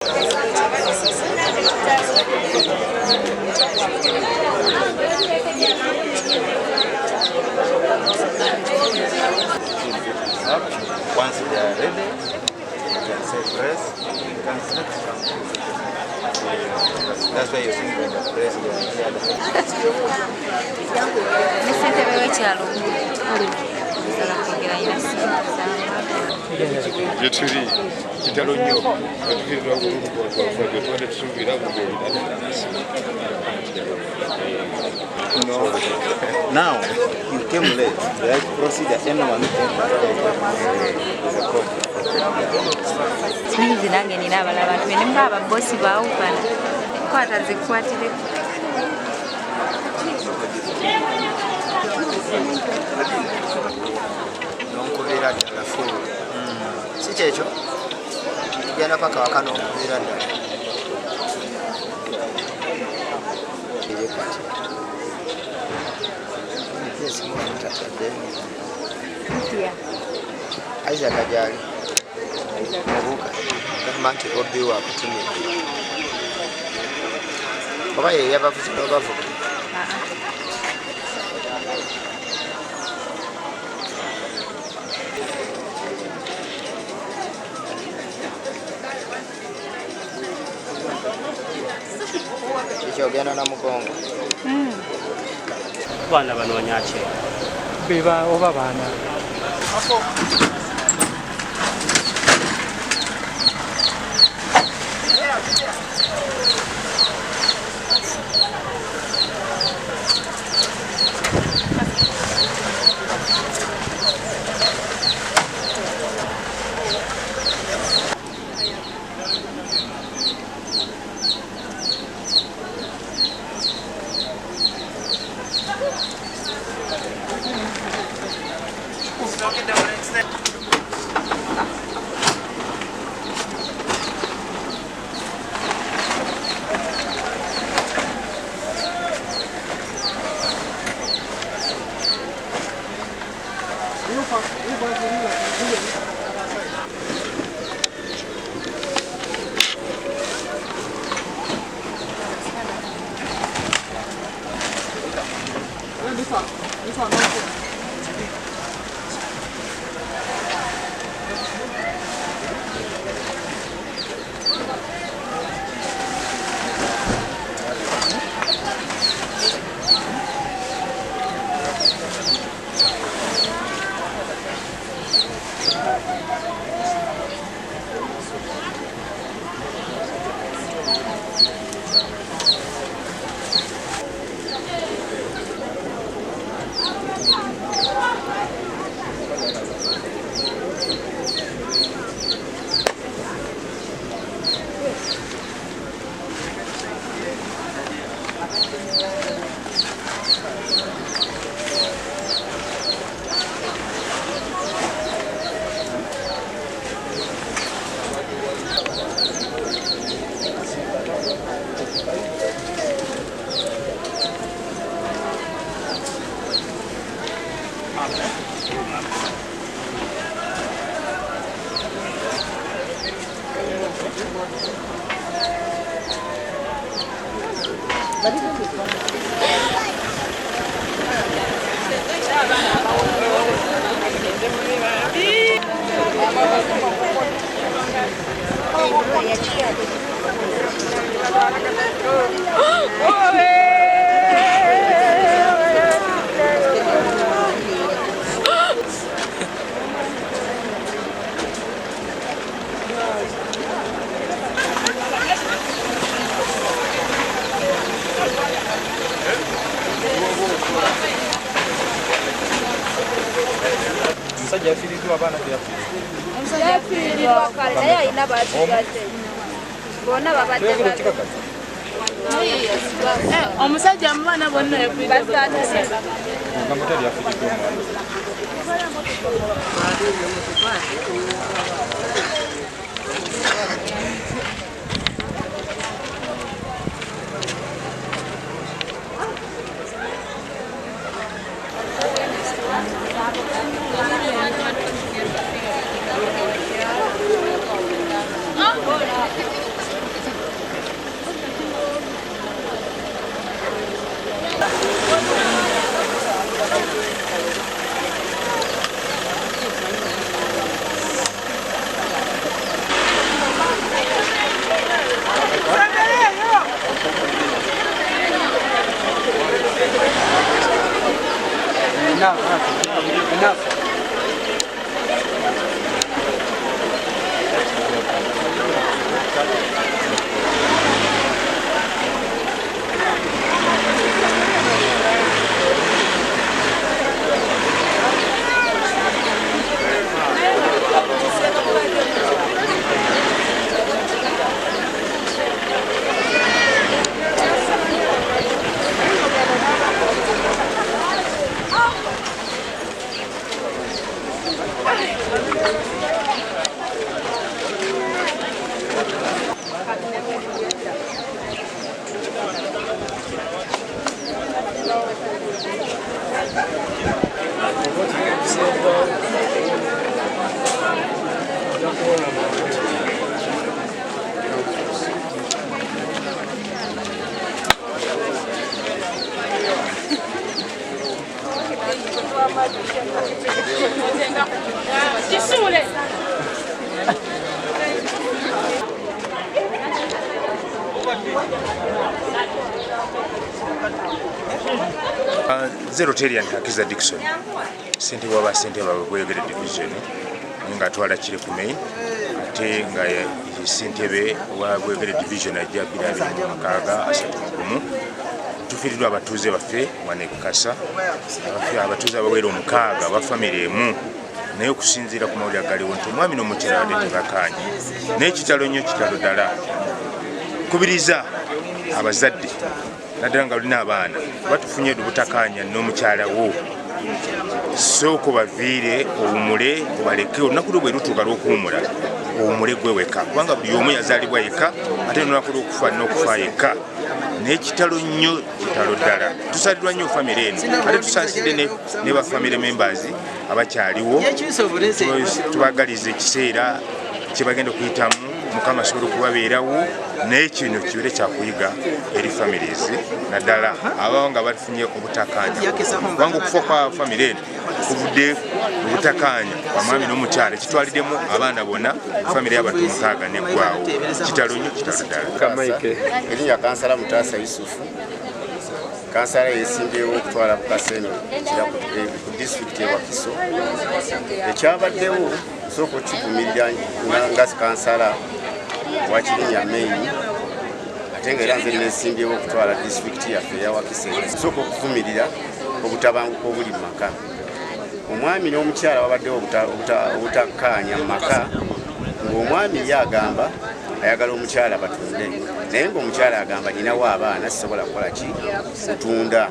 Once they are ready, you can say press, you can select something. That's why you think when the press is here. No. Now you came late. The right procedure, anyone came late. Isaac Ajali. Mubuka. Government will be opportunity. Baba ye yaba futhi bavu. Ichogena na mukongo. Bana banonyache. Biba oba bana. Apo. Omusajja mwana bonna yakwidde Rotarian Hakiza Dickson sente waba sente bawe kwegere division nga atwala kire ku main ate nga sentebe wa kwegere division ajja bilali makaga asatukumu tufiridwa abatuze baffe wane kukasa abatuze abawera omukaaga ba family emu naye okusinziira ku mawulire galiwo nti omwami n'omukyala badde tebakanye n'ekitalo nnyo kitalo ddala kubiriza abazadde naddala nga olina abaana batufunye obutakanya n'omukyala wo sooka baviire owumule obaleke olunaku lwe bwe lutuuka lw'okuwumula owumule gwe weka kubanga buli omu yazaalibwa yeka ate n'olunaku lw'okufa n'okufa yeka n'ekitalo nnyo kitalo ddala tusalirwa nnyo famire eno ate tusaasidde ne ba family members abakyaliwo tubagaliza ekiseera kye bagenda okuyitamu mukama asobola okubabeerawo naye kino kibeere kyakuyiga eri families naddala abawo nga bafunye obutakanya kubanga okufa kwa famire eno kuvudde obutakanya bamwami n'omukyala kitwaliddemu abaana bonna famire y'abantu mukaaga neggwaawo kitalo nnyo kitalo ddala erinnya kansala Mutaasa Yusufu kansala yeesimbyewo okutwala bukasa eno ku disitulikiti e Wakiso ekyabaddewo sooka okivumirira nga kansala wa Kirinnya main ate nga era nze neesimbyewo okutwala disitulikiti yaffe eya Wakiso sooka okuvumirira obutabanguko obuli mu maka omwami n'omukyala wabaddewo obutakkaanya mu maka ng'omwami ye agamba ayagala omukyala batunde naye ng'omukyala agamba ninawo abaana sisobola kukola ki kutunda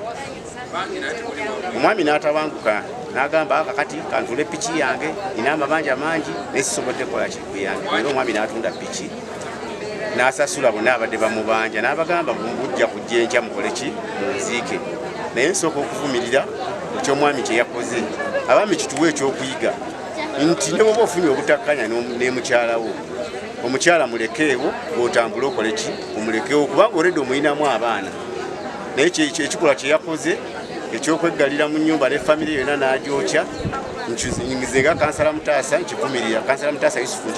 omwami n'atabanguka n'agamba kakati kantule piki yange nina amabanja mangi naye sisobodde kukola ki kuyange era omwami n'atunda piki n'asasula bonna abadde bamubanja n'abagamba bujja kujja enkya mukole ki munziike naye nsooka okuvumirira ekyomwami kye yakoze abaami kituwa ekyokuyiga nti ne bwoba ofunye obutakkanya ne mukyalawo omukyala mulekeewo otambule okole ki omulekeewo kubanga oredde omulinamu abaana naye ekikola kye yakoze ekyokwegalira mu nnyumba ne famire yonna n'agyokya nze nga kansala Mutaasa nkivumirira kansala Mutaasa Yusufu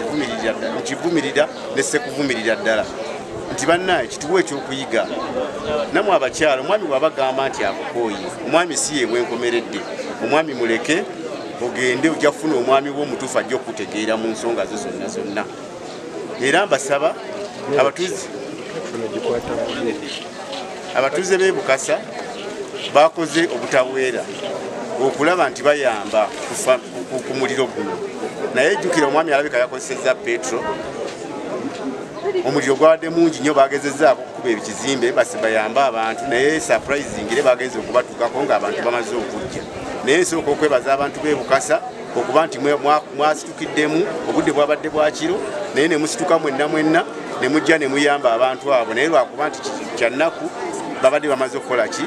nkivumirira ne sekuvumirira ddala nti bannaye kituwa ekyokuyiga namwe abakyala omwami bw'abagamba nti akukooye omwami si ye bwenkomeredde omwami muleke ogende ojja kufuna omwami w'omutuufu ajja okutegeera mu nsonga zo zonna zonna era mbasaba abatuuze b'e Bukasa bakoze obutaweera okulaba nti bayamba ku muliro guno naye ejjukira omwami alabika yakozesezza petro omuliro gwabadde mungi nnyo bagezezzaako okukuba ebikizimbe bayamba abantu naye surprisingire bageze okubatuukako ng'abantu bamaze okujja naye nsooka okwebaza abantu b'e Bukasa okuba nti mwasitukiddemu obudde bwabadde bwa kiro naye ne musituka mwenna ne mujja ne muyamba abantu abo naye lwakuba nti kyannaku babadde bamaze okukola ki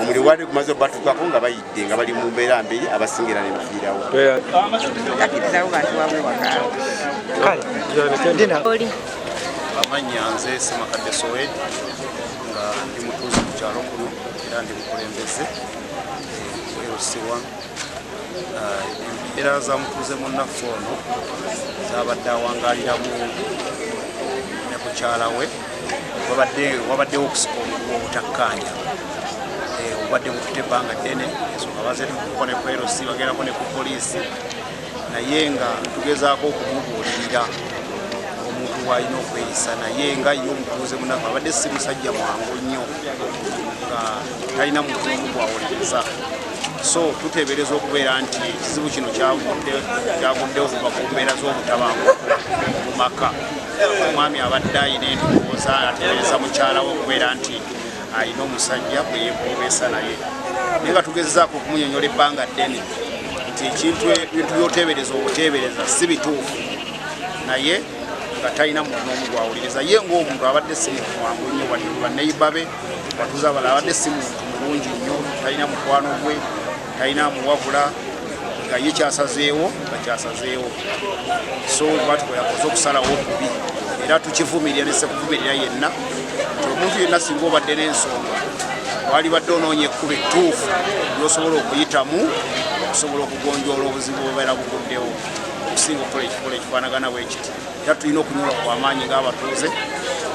omuliro gwadde gumaze okubatuukako nga bayidde nga bali mu mbeera mbi abasingira ne bafiirawo takirizawo bantu wabwe wakaalo amannya nze Semakadde Sowe nga ndi mutuuze ku kyalo kuno era ndi mukulembeze erosiwa embeera za mutuuze munnaffe ono zabadde awangaliramu ne ku kyala we wabaddewo okusika obutakkaanya obadde bufite ebbanga ddene ensonga bazeetukuko ne ku erosi bagendako ne ku poliisi naye nga tugezaako okumubuulirira omuntu w'alina okweyisa naye nga ye omutuuze munnaffe abadde si musajja mwangu nnyo nga talina muntu n'omu gw'awuliriza so tuteebereza okubeera nti ekizibu kino kyaguddewo kuva ku mbeera z'obutabanguko mu maka omwami abadde ayina endowooza ateebereza mukyalawe okubeera nti ayina omusajja bweyeesa naye naye nga tugezezaako okumunyonyola ebbanga ddene nti ebintu byoteebereza obuteebereza si bituufu naye nga talina muntu n'omu gw'awuliriza ye ng'omuntu abadde si muntu mwangu nnyo banneiba be batuuze abala abadde si muntu mulungi nnyo talina mukwano gwe talina amuwabula nga ye kyasazeewo nga kyasazeewo so bwati bwe yakoze okusalawo okubi era tukivumirira ne sekuvumirira yenna nti omuntu yenna singa obadde n'ensonga wali badde onoonya ekkuba ettuufu lyosobola okuyitamu okusobola okugonjoola obuzibu obubeera buguddewo okusinga okukola ekikola ekifaanagana bwe kiti era tulina okunyula ku amaanyi ng'abatuuze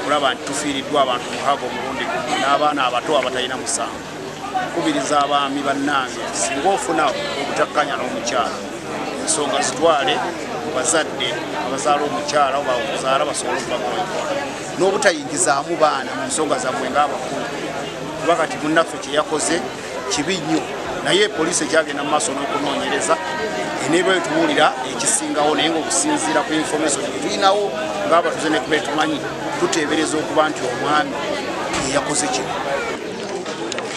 okulaba nti tufiiriddwa abantu 6 omulundi gumu n'abaana abato abatalina musango. Nkubiriza abaami bannange singa ofuna obutakkanya n'omukyala ensonga zitwale bazadde abazaala omukyala oba okuzaala basobole okubakola n'obutayingizaamu baana mu nsonga zammwe ng'abakulu kuba kati munnaffe kye yakoze kibi nnyo naye poliisi ekyagenda mu maaso n'okunoonyereza eneeba etubuulira ekisingawo naye ng'okusinziira ku information tulinawo ng'abatuze ne kuba tumanyi tuteebereza okuba nti omwami yeyakoze kino.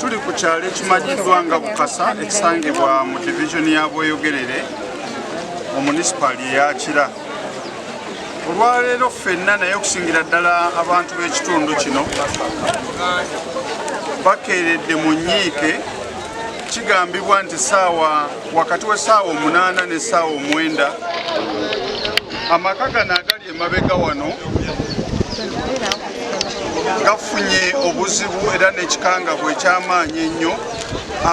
Tuli ku kyalo ekimanyiddwa nga Bukasa ekisangibwa mu divisioni ya Bweyogerere mu munisipaali eyakira. Olwaleero ffenna naye okusingira ddala abantu b'ekitundu kino bakeeredde mu nnyiike. Kigambibwa nti wakati w'essaawa 8 n'essaawa 9 amaka gano agali emabega wano gafunye obuzibu era n'ekikangabwa eky'amaanyi ennyo.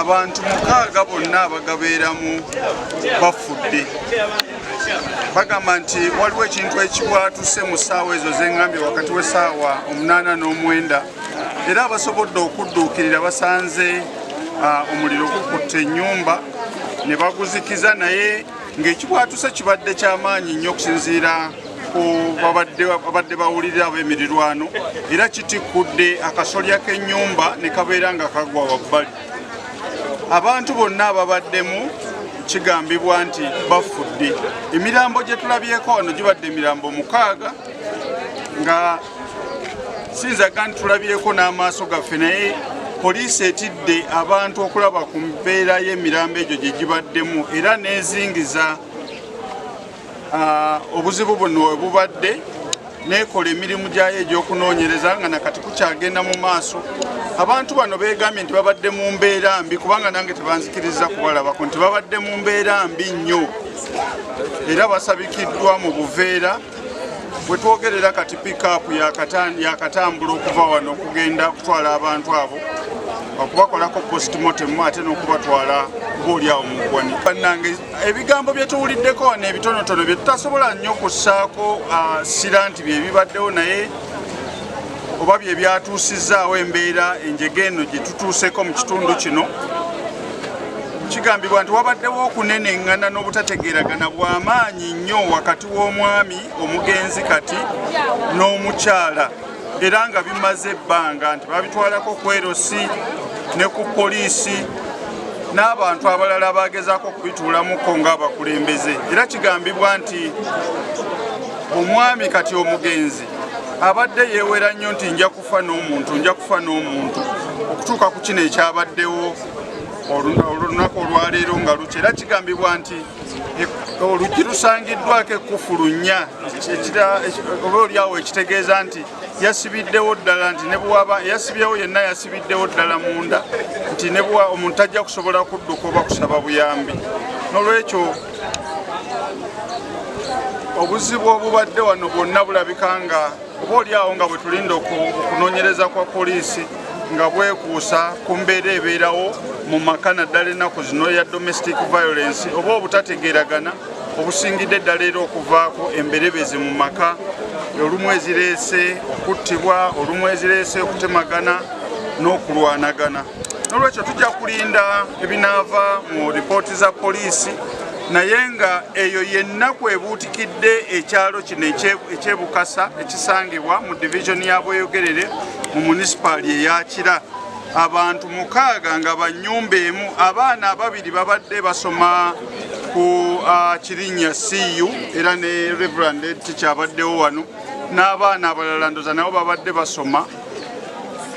Abantu 6 bonna abagabeeramu bafudde. Bagamba nti waliwo ekintu ekibwatuse mu ssaawa ezo z'engambye wakati w'essaawa 8 n'9 era abasobodde okudduukirira basanze omuliro gukutte ennyumba ne baguzikiza naye ng'ekibwatuse kibadde ky'amaanyi nnyo okusinziira ku babadde bawulirira ab'emirirwano era kitikkudde akasolya k'ennyumba ne kabeera nga kagwa wabbali. Abantu bonna ababaddemu kigambibwa nti bafudde. Emirambo gye tulabyeko wano gibadde emirambo 6 nga sinzaga nti tulabyeko n'amaaso gaffe naye poliisi etidde abantu okulaba ku mbeera y'emirambo egyo gye gibaddemu era n'ezingiza obuzibu buno we bubadde n'ekola emirimu gyayo egy'okunoonyereza nga nakati kukyagenda mu maaso. Abantu bano beegambye nti babadde mu mbeera mbi kubanga nange tebanzikiriza kubalabako nti babadde mu mbeera mbi nnyo era basabikiddwa mu buveera. Bwe twogerera kati pick-up yakatambula okuva wano okugenda kutwala abantu abo okubakolako postmortem ate n'okubatwala boolyawo mu ggwani. Bannange ebigambo bye tuwuliddeko wano ebitonotono bye tutasobola nnyo kussaako sira nti bye bibaddewo naye oba bye byatuusizaawo embeera enjege eno gye tutuuseko mu kitundu kino. Kigambibwa nti wabaddewo okuneneŋŋana n'obutategeeragana bw'amaanyi nnyo wakati w'omwami omugenzi kati n'omukyala era nga bimaze ebbanga nti babitwalako ku LC ne ku poliisi n'abantu abalala bagezaako kubituulamuko ng'abakulembeze. Era kigambibwa nti omwami kati omugenzi abadde yeewera nnyo nti nja kufa n'omuntu okutuuka ku kino ekyabaddewo olunaku olwaleero nga lukya. Era kigambibwa nti oluggi lusangiddwako ekkufulu 4 oba oliawo ekitegeeza nti yasibiddewo ddala nti ne bwaba yasibyewo yenna yasibiddewo ddala munda nti ne bwa omuntu tajja kusobola kudduka oba kusaba buyambi. N'olwekyo obuzibu obubadde wano bwonna bulabika nga oba oliawo nga bwe tulinda okunoonyereza kwa poliisi nga bwekuusa ku mbeera ebeerawo mu maka naddala ennaku zino ya domestic violence oba obutategeeragana obusingidde ddala era okuvaako emberebezi mu maka olumu ezireese okuttibwa olumu ezireese okutemagana n'okulwanagana. N'olwekyo tujja kulinda ebinaava mu ripooti za poliisi naye nga eyo yennaku ebuutikidde ekyalo kino ekyebukasa ekisangibwa mu divisioni ya Bweyogerere mu munisipaali eyakira. Abantu 6 nga bannyumba emu, abaana 2 babadde basoma ku Kirinnya CU era ne Reverend Teacher abaddewo wano n'abaana abalala ndoza nabo babadde basoma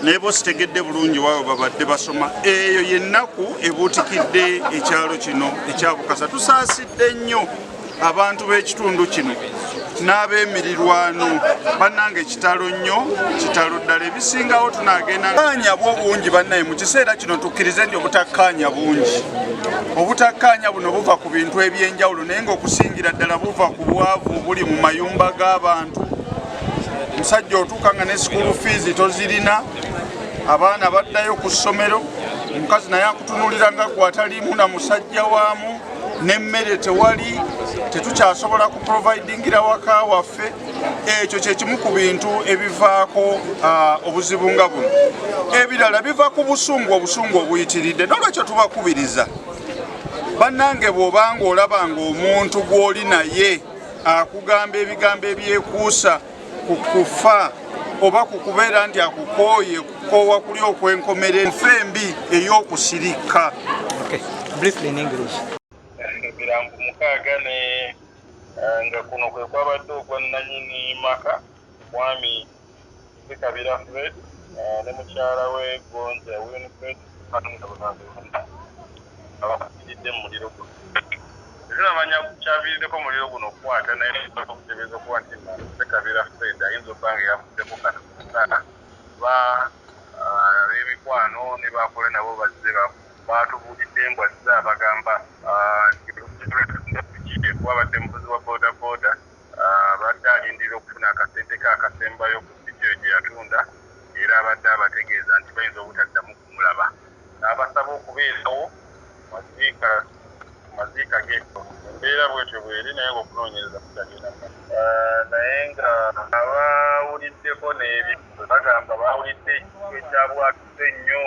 naye bo sitegedde bulungi waabo babadde basoma. Eyo yennaku ebuutikidde ekyalo kino ekya Bukasa. Tusaasidde nnyo abantu b'ekitundu kino n'ab'emirirwano bannange kitalo nnyo kitalo ddala ebisingawo tunaagenda kkaanya bwo bungi bannaye mu kiseera kino tukkirize nti obutakkaanya bungi. Obutakkaanya buno buva ku bintu eby'enjawulo naye ng'okusingira ddala buva ku bwavu buli mu mayumba g'abantu. Omusajja otuuka nga ne school fees tozirina, abaana baddayo ku ssomero, omukazi naye akutunuulira nga gwe ataliimu na musajja waamu, n'emmere tewali, tetukyasobola kuprovidingira waka waffe. ekyo kyekimu ku bintu ebivaako obuzibu nga buno. Ebirala biva ku busungu obuyitiridde, nolwekyo tubakubiriza bannange bw'obanga olabanga omuntu gw'oli naye akugamba ebigambo ebyekuusa ku kufa oba ku kubeera nti akukooye kukoowa kuli okwenkomere nfe embi ey'okusirika. Ebirambo 6 nga kuno kwe kwabadde ogwannannyini maka Mwami Kabira Fred ne mukyala we Gonja Winfred abafiiridde mu muliro guno. Tetunamanya kyaviiriddeko omuliro guno okukwata naye okutegeeza okuba nti Kabira Fred ayinza okuba nga yavuddeko katono kuba ab'emikwano ne bakola nabo bazze baatubuulidde embwa zizaabagamba wabadde muvuzi wa bodaboda abadde alindira okufuna akasente ke akasembayo ku ppiki eyo gye yatunda era abadde abategeeza nti bayinza obutaddamu kumulaba n'abasaba okubeerawo maziika ge embeera bwetyo bweri naye ng'okunoonyereza kutagenda naye nga abawuliddeko n'ebyo bagamba bawulidde ekigo ekyabwatuse nnyo